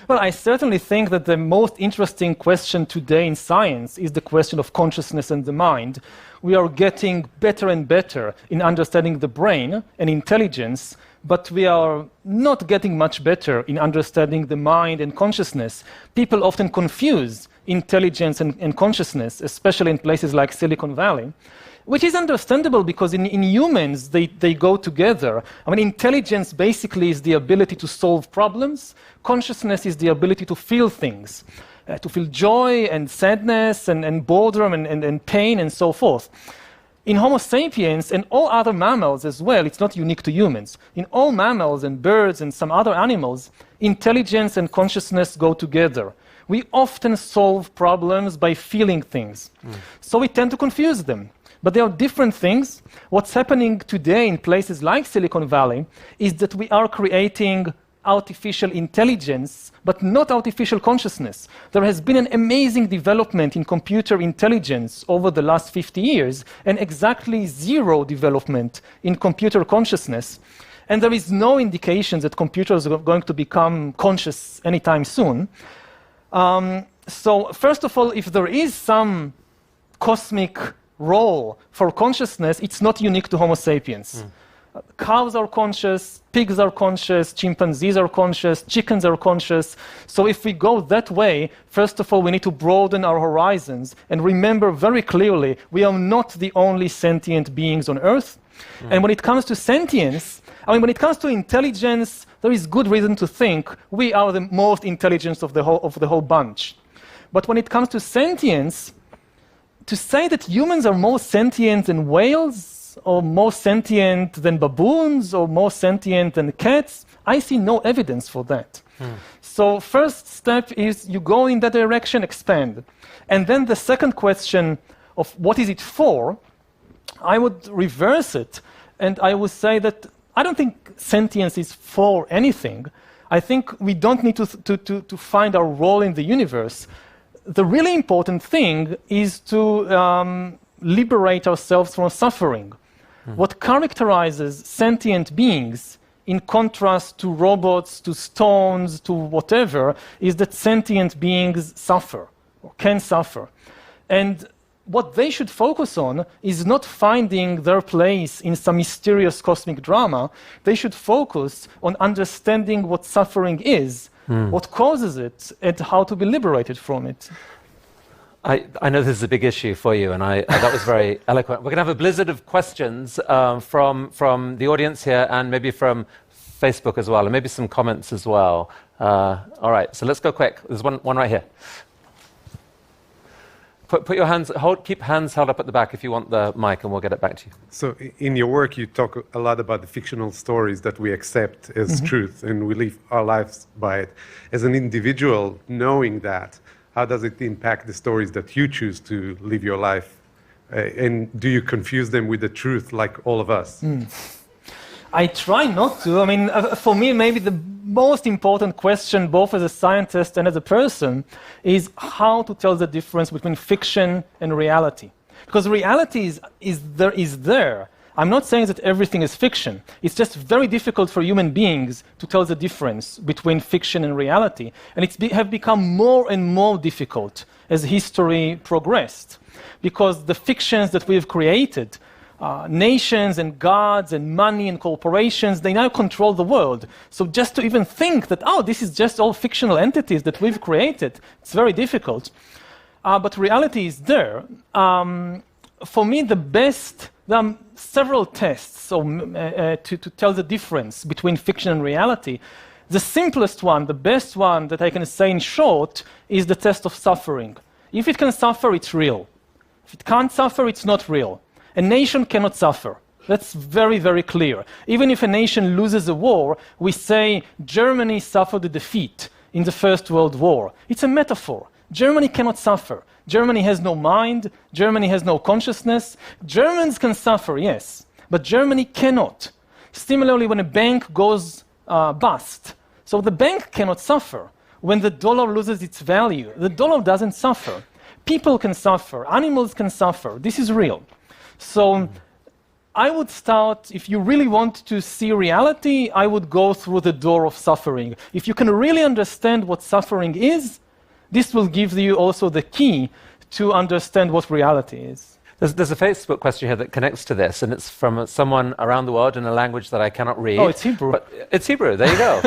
Well, I certainly think that the most interesting question today in science is the question of consciousness and the mind. We are getting better and better in understanding the brain and intelligence, but we are not getting much better in understanding the mind and consciousness. People often confuse intelligence and consciousness, especially in places like Silicon Valley, which is understandable because in humans, they go together. I mean, intelligence basically is the ability to solve problems. Consciousness is the ability to feel things, to feel joy and sadness and boredom and pain and so forth. In Homo sapiens and all other mammals as well, it's not unique to humans. In all mammals and birds and some other animals, intelligence and consciousness go together. We often solve problems by feeling things. So we tend to confuse them. But they are different things. What's happening today in places like Silicon Valley is that we are creating artificial intelligence, but not artificial consciousness. There has been an amazing development in computer intelligence over the last 50 years, and exactly zero development in computer consciousness. And there is no indication that computers are going to become conscious anytime soon. So first of all, if there is some cosmic role for consciousness, it's not unique to Homo sapiens. Cows are conscious, pigs are conscious, chimpanzees are conscious, chickens are conscious. So if we go that way, first of all, we need to broaden our horizons and remember very clearly we are not the only sentient beings on Earth. And when it comes to sentience, when it comes to intelligence, there is good reason to think we are the most intelligent of the whole bunch. But when it comes to sentience, to say that humans are more sentient than whales, or more sentient than baboons, or more sentient than cats, I see no evidence for that. So first step is you go in that direction, expand. And then the second question of what is it for, I would reverse it, and I would say that I don't think sentience is for anything. I think we don't need to find our role in the universe. The really important thing is to liberate ourselves from suffering. What characterizes sentient beings, in contrast to robots, to stones, to whatever, is that sentient beings suffer, or can suffer. And what they should focus on is not finding their place in some mysterious cosmic drama. They should focus on understanding what suffering is, what causes it, and how to be liberated from it. I know this is a big issue for you, and that was very eloquent. We're going to have a blizzard of questions from the audience here and maybe from Facebook as well, and maybe some comments as well. All right, so let's go quick. There's one right here. Put your hands, keep hands held up at the back if you want the mic, and we'll get it back to you. So in your work, you talk a lot about the fictional stories that we accept as truth, and we live our lives by it. As an individual, knowing that, how does it impact the stories that you choose to live your life? And do you confuse them with the truth like all of us? I try not to. For me, maybe the most important question, both as a scientist and as a person, is how to tell the difference between fiction and reality. Because reality is there. I'm not saying that everything is fiction. It's just very difficult for human beings to tell the difference between fiction and reality. And it's have become more and more difficult as history progressed. Because the fictions that we've created, nations and gods and money and corporations, they now control the world. So just to even think that, this is just all fictional entities that we've created, it's very difficult. But reality is there. For me, there are several tests to tell the difference between fiction and reality. The simplest one, the best one that I can say in short, is the test of suffering. If it can suffer, it's real. If it can't suffer, it's not real. A nation cannot suffer. That's very, very clear. Even if a nation loses a war, we say Germany suffered a defeat in the First World War. It's a metaphor. Germany cannot suffer. Germany has no mind, Germany has no consciousness. Germans can suffer, yes, but Germany cannot. Similarly, when a bank goes bust, so the bank cannot suffer. When the dollar loses its value, the dollar doesn't suffer. People can suffer, animals can suffer. This is real. So I would start, if you really want to see reality, I would go through the door of suffering. If you can really understand what suffering is, this will give you also the key to understand what reality is. There's a Facebook question here that connects to this, and it's from someone around the world in a language that I cannot read. Oh, it's Hebrew. But it's Hebrew, there you go.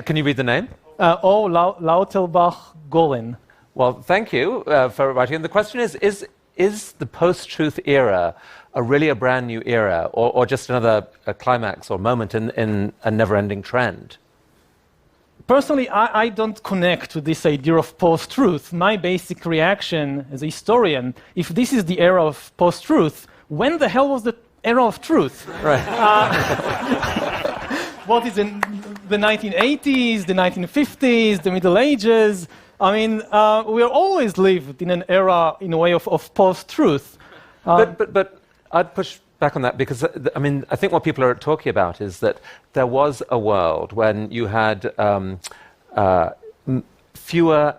Can you read the name? Lauterbach Goren. Well, thank you for writing. And the question is the post-truth era really a brand new era, or just another climax or moment in a never-ending trend? Personally, I don't connect to this idea of post-truth. My basic reaction as a historian, if this is the era of post-truth, when the hell was the era of truth? Right. What is in the 1980s, the 1950s, the Middle Ages? We always lived in an era, in a way, of post-truth. But I'd push back on that, because I think what people are talking about is that there was a world when you had fewer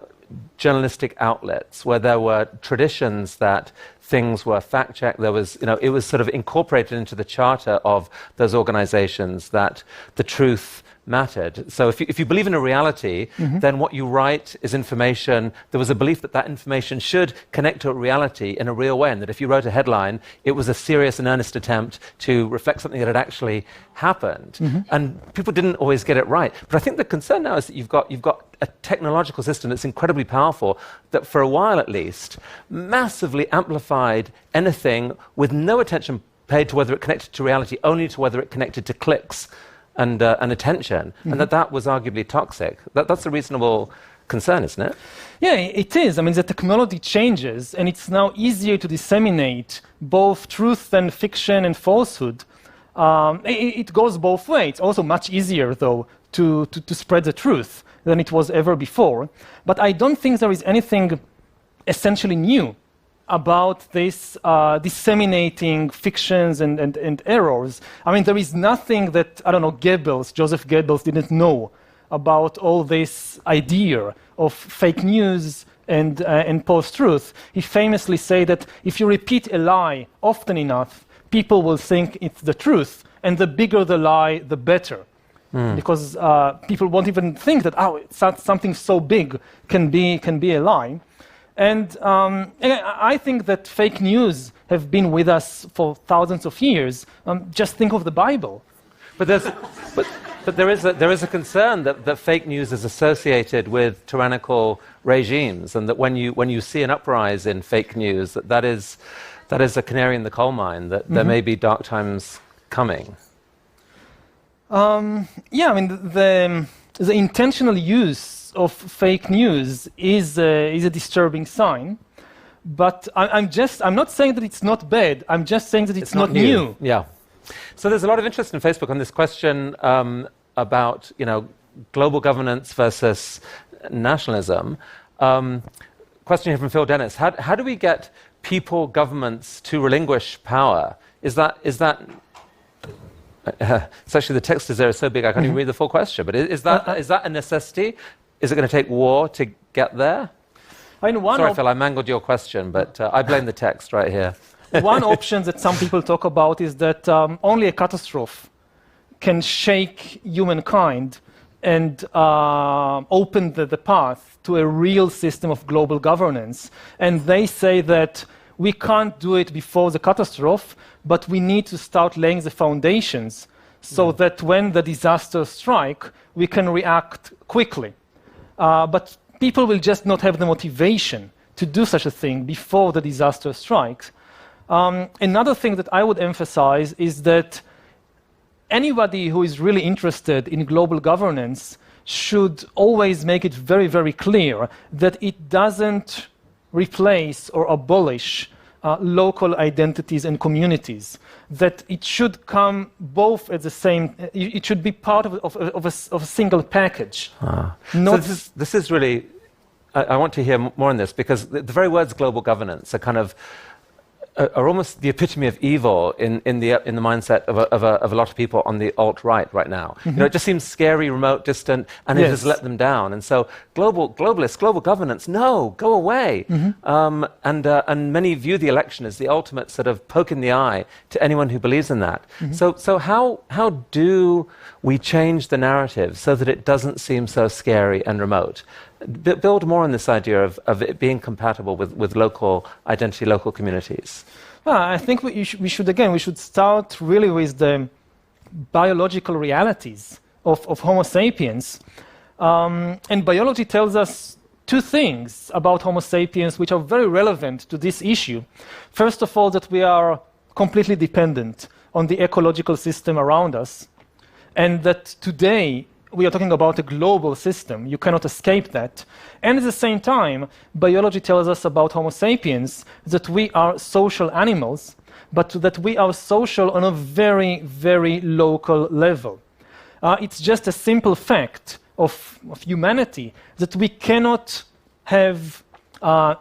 journalistic outlets, where there were traditions that things were fact-checked. There was, it was sort of incorporated into the charter of those organizations that the truth mattered. So if you believe in a reality, then what you write is information. There was a belief that that information should connect to a reality in a real way, and that if you wrote a headline, it was a serious and earnest attempt to reflect something that had actually happened. And people didn't always get it right. But I think the concern now is that you've got a technological system that's incredibly powerful that, for a while at least, massively amplified anything with no attention paid to whether it connected to reality, only to whether it connected to clicks and attention, and that was arguably toxic. That's a reasonable concern, isn't it? Yeah, it is. I mean, the technology changes, and it's now easier to disseminate both truth and fiction and falsehood. It goes both ways. It's also much easier, though, to spread the truth than it was ever before. But I don't think there is anything essentially new about this disseminating fictions and errors. I mean, there is nothing that, Joseph Goebbels didn't know about all this idea of fake news and post-truth. He famously said that if you repeat a lie often enough, people will think it's the truth, and the bigger the lie, the better. Because people won't even think that, something so big can be a lie. And I think that fake news have been with us for thousands of years. Just think of the Bible. But there is a concern that fake news is associated with tyrannical regimes, and that when you see an uprise in fake news, that is a canary in the coal mine, that there may be dark times coming. Yeah, I mean, the intentional use of fake news is a disturbing sign, but I'm not saying that it's not bad. I'm just saying that it's not new. Yeah. So there's a lot of interest in Facebook on this question about global governance versus nationalism. Question here from Phil Dennis: How do we get people, governments to relinquish power? Is that it's actually, the text is there is so big I can't even read the full question. But is that a necessity? Is it going to take war to get there? Sorry, Phil, I mangled your question, but I blame the text right here. One option that some people talk about is that only a catastrophe can shake humankind and open the path to a real system of global governance. And they say that we can't do it before the catastrophe, but we need to start laying the foundations so that when the disasters strike, we can react quickly. But people will just not have the motivation to do such a thing before the disaster strikes. Another thing that I would emphasize is that anybody who is really interested in global governance should always make it very, very clear that it doesn't replace or abolish local identities and communities, that it should come both at the same, it should be part of a single package. So this is really, I want to hear more on this, because the very words global governance are almost the epitome of evil in the mindset of a lot of people on the alt-right right now. It just seems scary, remote, distant, and it has let them down. And so globalists, global governance, no, go away. And many view the election as the ultimate sort of poke in the eye to anyone who believes in that. So how do we change the narrative so that it doesn't seem so scary and remote? Build more on this idea of it being compatible with local identity, local communities. I think we should start really with the biological realities of Homo sapiens. And biology tells us two things about Homo sapiens which are very relevant to this issue. First of all, that we are completely dependent on the ecological system around us, and that today we are talking about a global system. You cannot escape that. And at the same time, biology tells us about Homo sapiens that we are social animals, but that we are social on a very, very local level. It's just a simple fact of humanity that we cannot have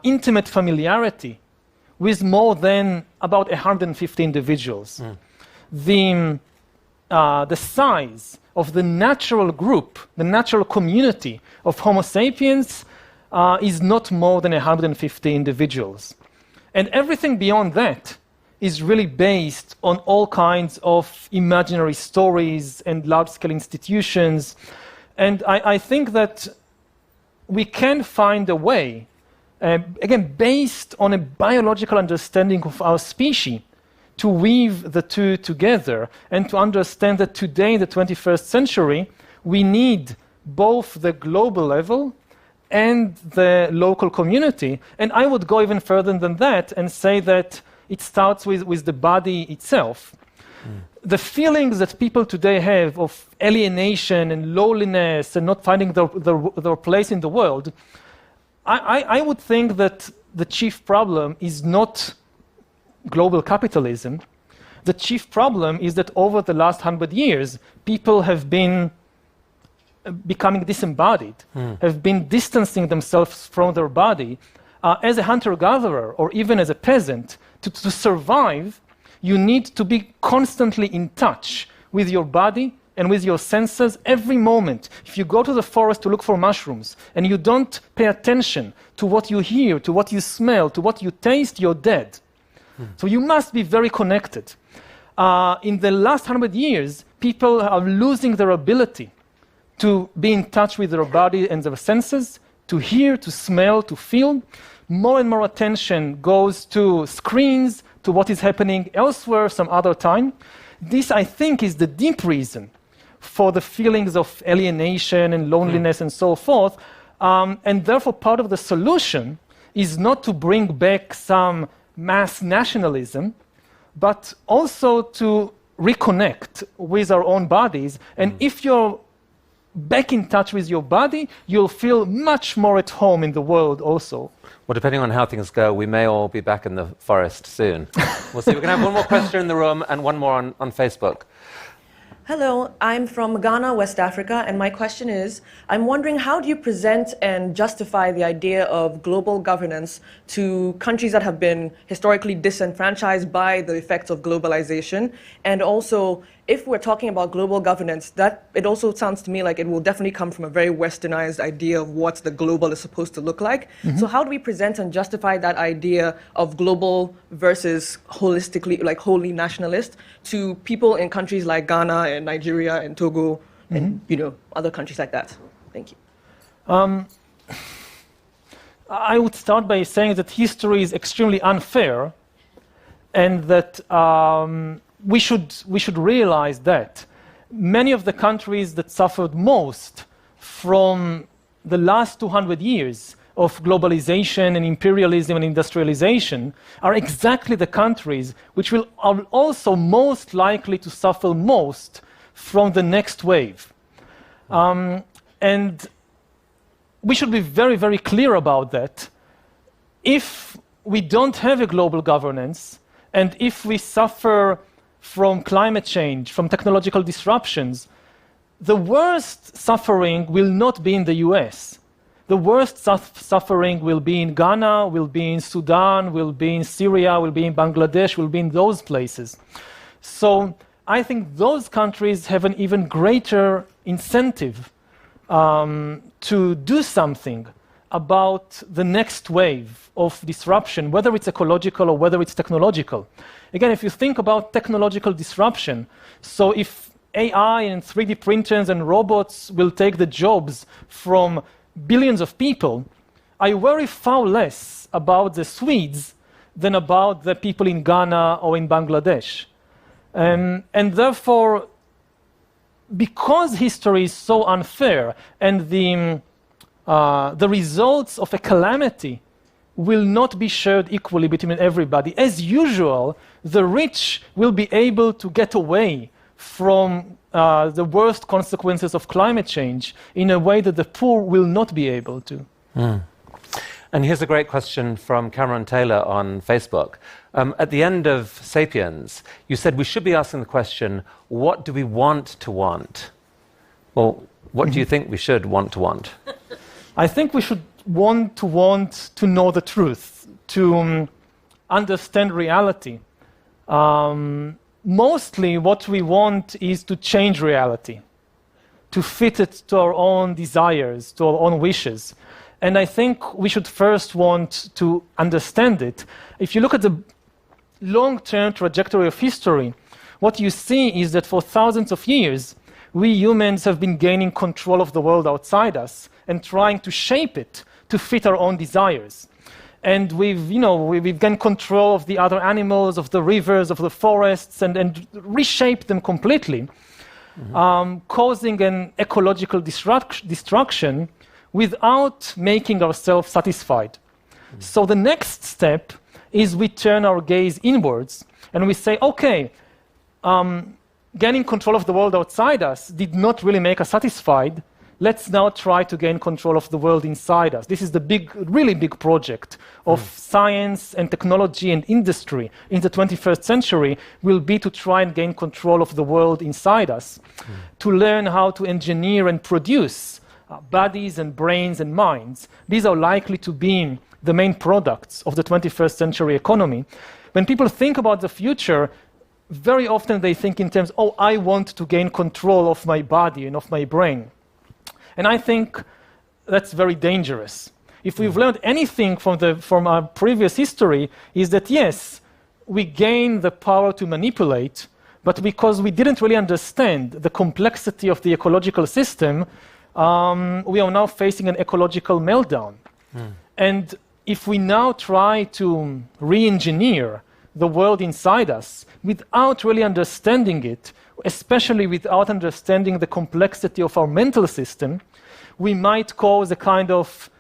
intimate familiarity with more than about 150 individuals. The size of the natural group, the natural community of Homo sapiens is not more than 150 individuals. And everything beyond that is really based on all kinds of imaginary stories and large-scale institutions. And I think that we can find a way, again, based on a biological understanding of our species, to weave the two together and to understand that today, in the 21st century, we need both the global level and the local community. And I would go even further than that and say that it starts with the body itself. The feelings that people today have of alienation and loneliness and not finding their place in the world, I would think that the chief problem is not global capitalism. The chief problem is that over the last 100 years, people have been becoming disembodied, have been distancing themselves from their body. As a hunter-gatherer or even as a peasant, to survive, you need to be constantly in touch with your body and with your senses every moment. If you go to the forest to look for mushrooms and you don't pay attention to what you hear, to what you smell, to what you taste, you're dead. So you must be very connected. In the last 100 years, people are losing their ability to be in touch with their body and their senses, to hear, to smell, to feel. More and more attention goes to screens, to what is happening elsewhere some other time. This, I think, is the deep reason for the feelings of alienation and loneliness and so forth. And therefore, part of the solution is not to bring back some mass nationalism, but also to reconnect with our own bodies. And if you're back in touch with your body, you'll feel much more at home in the world also. Well, depending on how things go, we may all be back in the forest soon. We'll see. We're going to have one more question in the room and one more on Facebook. Hello, I'm from Ghana, West Africa, and my question is, I'm wondering how do you present and justify the idea of global governance to countries that have been historically disenfranchised by the effects of globalization? And also, if we're talking about global governance, that it also sounds to me like it will definitely come from a very westernized idea of what the global is supposed to look like. So how do we present and justify that idea of global versus holistically, like wholly nationalist, to people in countries like Ghana and Nigeria and Togo and other countries like that? Thank you. I would start by saying that history is extremely unfair, and that we should realize that many of the countries that suffered most from the last 200 years of globalization and imperialism and industrialization are exactly the countries which are also most likely to suffer most from the next wave. And we should be very, very clear about that. If we don't have a global governance, and if we suffer from climate change, from technological disruptions, the worst suffering will not be in the US. The worst suffering will be in Ghana, will be in Sudan, will be in Syria, will be in Bangladesh, will be in those places. So I think those countries have an even greater incentive to do something about the next wave of disruption, whether it's ecological or whether it's technological. Again, if you think about technological disruption, so if AI and 3D printers and robots will take the jobs from billions of people, I worry far less about the Swedes than about the people in Ghana or in Bangladesh. And therefore, because history is so unfair and the results of a calamity will not be shared equally between everybody, as usual, the rich will be able to get away from the worst consequences of climate change in a way that the poor will not be able to. And here's a great question from Cameron Taylor on Facebook. At the end of Sapiens, you said we should be asking the question, what do we want to want? Well, what do you think we should want to want? I think we should want to know the truth, to understand reality. Mostly what we want is to change reality, to fit it to our own desires, to our own wishes. And I think we should first want to understand it. If you look at the long-term trajectory of history, what you see is that for thousands of years, we humans have been gaining control of the world outside us and trying to shape it to fit our own desires. And we've gained control of the other animals, of the rivers, of the forests, and reshaped them completely, causing an ecological destruction without making ourselves satisfied. So the next step is we turn our gaze inwards and we say, okay, gaining control of the world outside us did not really make us satisfied. Let's now try to gain control of the world inside us. This is the really big project of science and technology and industry in the 21st century, will be to try and gain control of the world inside us, to learn how to engineer and produce bodies and brains and minds. These are likely to be the main products of the 21st century economy. When people think about the future, very often they think in terms, oh, I want to gain control of my body and of my brain. And I think that's very dangerous. If we've learned anything from our previous history, is that yes, we gain the power to manipulate, but because we didn't really understand the complexity of the ecological system, we are now facing an ecological meltdown. And if we now try to re-engineer the world inside us without really understanding it, especially without understanding the complexity of our mental system, we might cause a kind of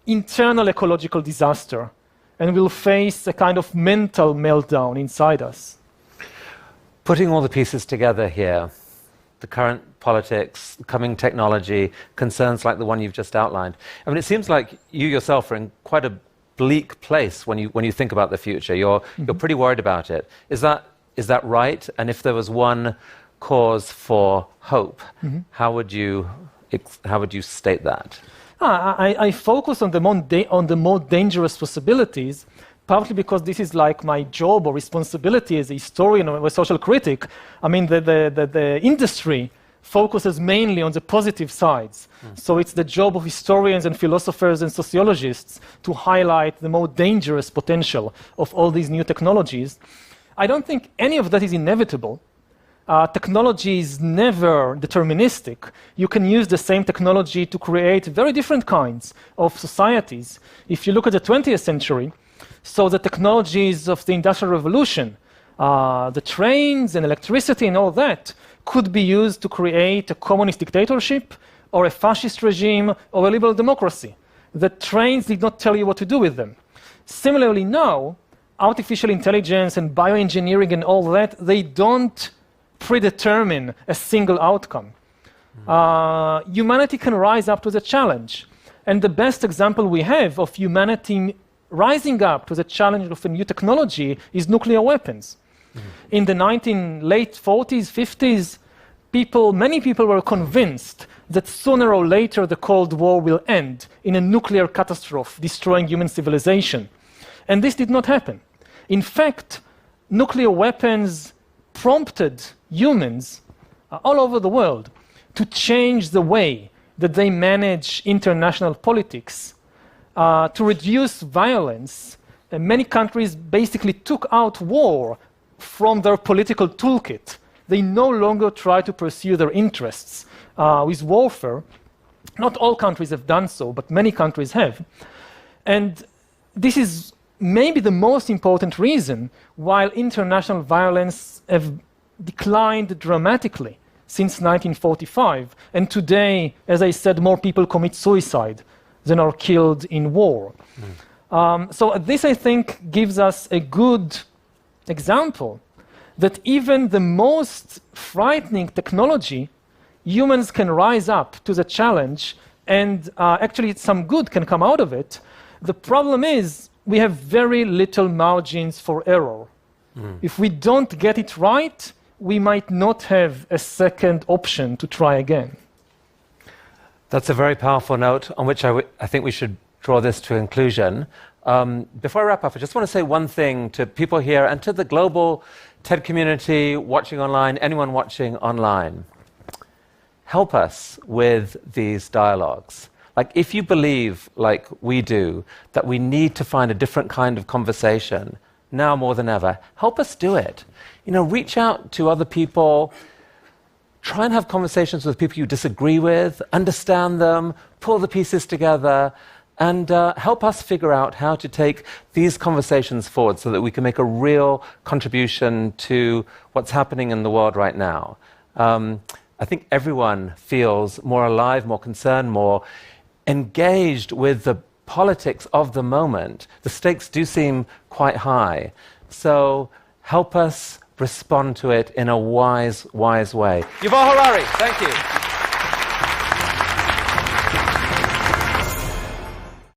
internal ecological disaster, and we'll face a kind of mental meltdown inside us. Putting all the pieces together here, the current politics, coming technology, concerns like the one you've just outlined, I mean, it seems like you yourself are in quite a bleak place when you think about the future. You're pretty worried about it. Is that right? And if there was one cause for hope, how would you state that? I focus on the more dangerous possibilities, partly because this is like my job or responsibility as a historian or a social critic. I mean, the industry focuses mainly on the positive sides. So it's the job of historians and philosophers and sociologists to highlight the more dangerous potential of all these new technologies. I don't think any of that is inevitable. Technology is never deterministic. You can use the same technology to create very different kinds of societies. If you look at the 20th century, so the technologies of the Industrial Revolution, the trains and electricity and all that, could be used to create a communist dictatorship or a fascist regime or a liberal democracy. The trains did not tell you what to do with them. Similarly now, artificial intelligence and bioengineering and all that, they don't predetermine a single outcome. Humanity can rise up to the challenge. And the best example we have of humanity rising up to the challenge of a new technology is nuclear weapons. In the late 40s, 50s, many people were convinced that sooner or later the Cold War will end in a nuclear catastrophe, destroying human civilization. And this did not happen. In fact, nuclear weapons prompted humans all over the world to change the way that they manage international politics, to reduce violence. And many countries basically took out war from their political toolkit. They no longer try to pursue their interests with warfare. Not all countries have done so, but many countries have. And this is maybe the most important reason why international violence have declined dramatically since 1945. And today, as I said, more people commit suicide than are killed in war. So this, I think, gives us a good example that even the most frightening technology, humans can rise up to the challenge, and actually some good can come out of it. The problem is we have very little margins for error. If we don't get it right, we might not have a second option to try again. That's a very powerful note on which I think we should draw this to a conclusion. Before I wrap up, I just want to say one thing to people here and to the global TED community watching online, anyone watching online. Help us with these dialogues. Like, if you believe, like we do, that we need to find a different kind of conversation, now more than ever, help us do it. You know, reach out to other people, try and have conversations with people you disagree with, understand them, pull the pieces together, and help us figure out how to take these conversations forward so that we can make a real contribution to what's happening in the world right now. I think everyone feels more alive, more concerned, more engaged with the politics of the moment. The stakes do seem quite high. So help us respond to it in a wise way. Yuval Harari, thank you.